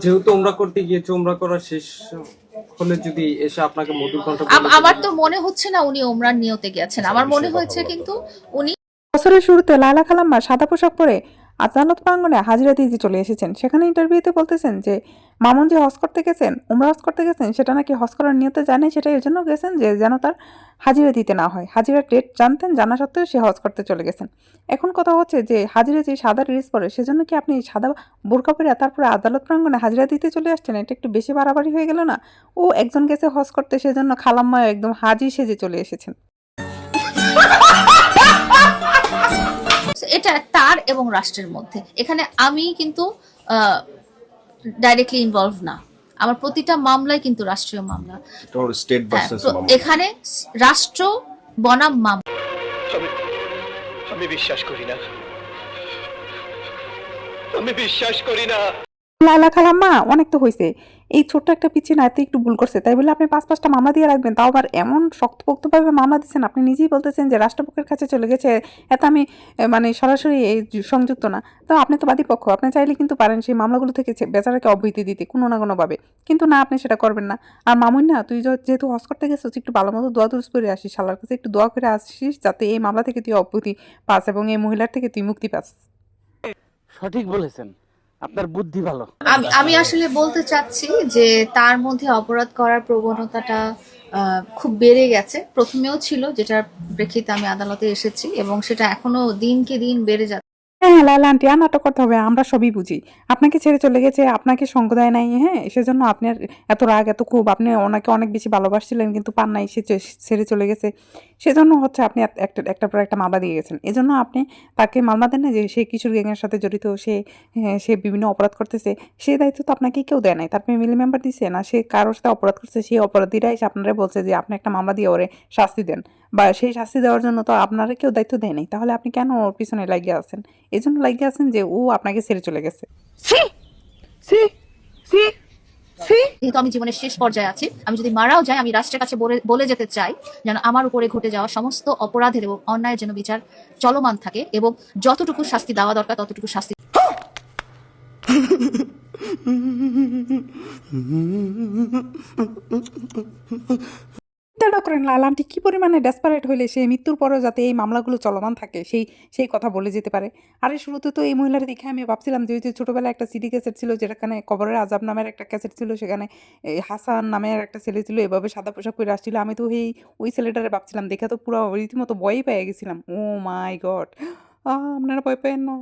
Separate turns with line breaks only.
যেহেতু উমরা করতে গিয়েছে, উমরা করা শেষ হলে যদি এসে আপনাকে মধুর কণ্ঠ
আমার তো মনে হচ্ছে না উনি ওমরার নিয়তে গেছেন, আমার মনে হয়েছে কিন্তু উনি
বছরের শুরুতে লায়লা খালাম্মা সাদা পোশাক পরে আদালত প্রাঙ্গণে হাজিরা দিতে চলে এসেছেন। সেখানে ইন্টারভিউতে বলতেছেন যে মামুন যে হজ করতে গেছেন, উমরা হজ করতে গেছেন, সেটা নাকি হজ করার নিয়তে জানে, সেটা এর জন্য গেছেন যে যেন তার হাজিরা দিতে না হয়। হাজিরার ডেট জানতেন, জানা সত্ত্বেও সে হজ করতে চলে গেছেন। এখন কথা হচ্ছে যে হাজিরা যে সাদা ড্রেস পরে, সেজন্য কি আপনি সাদা বোরকা পরে তারপরে আদালত প্রাঙ্গণে হাজিরা দিতে চলে আসছেন? এটা একটু বেশি বাড়াবাড়ি হয়ে গেল না? ও একজন গেছে হজ করতে, সেজন্য খালাম্মা একদম হাজি সেজে চলে এসেছেন।
এটা তার এবং রাষ্ট্রের মধ্যে, এখানে আমি কিন্তু ডাইরেক্টলি ইনভলভ না। আমার প্রতিটা মামলায় কিন্তু রাষ্ট্রীয় মামলা,
স্টেট ভার্সেস মামলা।
এখানে রাষ্ট্র বনাম মামলা।
আমি বিশ্বাস করি না, আমি বিশ্বাস করি না।
লায়লা খালাম্মা অনেক তো হয়েছে, এই ছোট্ট একটা পিছিয়ে না এতে একটু ভুল করছে তাই বলে আপনি 5-5টা মামলা দিয়ে রাখবেন? তাও আবার এমন শক্তপোক্তভাবে মামলা দিচ্ছেন, আপনি নিজেই বলতেছেন যে রাষ্ট্রপক্ষের কাছে চলে গেছে, এত আমি মানে সরাসরি এই সংযুক্ত না। তো আপনি তো বাদীপক্ষ, আপনি চাইলে কিন্তু পারেন সেই মামলাগুলো থেকে বেচারাকে অব্যাহতি দিতে কোনো না কোনোভাবে, কিন্তু না, আপনি সেটা করবেন না। আর মামুন না, তুই যেহেতু হজ করতে গেছিস, একটু ভালো মতো দোয়া দুরুস করে আসিস, আল্লাহর কাছে একটু দোয়া করে আসিস যাতে এই মামলা থেকে তুই অব্যাহতি পাস এবং এই মহিলার থেকে তুই মুক্তি পাস।
সঠিক বলেছেন, আপনার বুদ্ধি ভালো।
আমি আসলে বলতে চাচ্ছি যে তার মধ্যে অপরাধ করার প্রবণতাটা খুব বেড়ে গেছে। প্রথমেও ছিল, যেটার প্রেক্ষিতে আমি আদালতে এসেছি, এবং সেটা এখনো দিনকে দিন বেড়ে যাচ্ছে।
হ্যাঁ লায়লা আন্টি, আর নাটক করতে হবে, আমরা সবই বুঝি। আপনাকে ছেড়ে চলে গেছে, আপনাকে সঙ্গ দেয় নাই, হ্যাঁ, সেজন্য আপনার এত রাগ, এত ক্ষোভ। আপনি ওনাকে অনেক বেশি ভালোবাসছিলেন কিন্তু পান নাই, সে ছেড়ে চলে গেছে, সেজন্য হচ্ছে আপনি একটার পর একটা মামলা দিয়ে গেছেন। এজন্য আপনি তাকে মামলা দেন না যে সে কিশোর গ্যাংয়ের সাথে জড়িত, সে বিভিন্ন অপরাধ করতেছে, সেই দায়িত্ব তো আপনাকে কেউ দেয় নাই, তার ফ্যামিলি মেম্বার দিছে না, সে কারোর সাথে অপরাধ করছে, সেই অপরাধীরা এসে আপনারা বলছে যে আপনি একটা মামলা দিয়ে ওরে শাস্তি দেন, বা সেই শাস্তি দেওয়ার জন্য তো আপনারা কেউ দায়িত্ব দেয় নাই। তাহলে আপনি কেন ওর পিছনে লাগিয়ে আছেন? এই জন্য লাগিয়ে আছেন যে ও আপনাকে ছেড়ে চলে গেছে।
যেহেতু আমি জীবনের শেষ পর্যায়ে আছি, আমি যদি মারাও যাই, আমি রাষ্ট্রের কাছে বলে যেতে চাই যেন আমার উপরে ঘটে যাওয়া সমস্ত অপরাধের এবং অন্যায়ের যেন বিচার চলমান থাকে, এবং যতটুকু শাস্তি দেওয়া দরকার ততটুকু শাস্তি।
চিন্তা করেন লাল আন্টি কি পরিমাণে ডেসপারেট হইলে সেই মৃত্যুর পরেও যাতে এই মামলাগুলো চলমান থাকে সেই কথা বলে যেতে পারে। আরে শুরুতে তো এই মহিলার দেখে আমি ভাবছিলাম যে ওই যে ছোটোবেলায় একটা সিডি ক্যাসেট ছিল, যেখানে কবরের আজাব নামের একটা ক্যাসেট ছিল, সেখানে হাসান নামের একটা ছেলে ছিল, এভাবে সাদা পোশাক পরে আসছিল। আমি তো ওই ছেলেটারে ভাবছিলাম, দেখে তো পুরো রীতিমতো ভয়ই পেয়ে গেছিলাম। ও মাই গড, আপনারা ভয় পেয়েন না।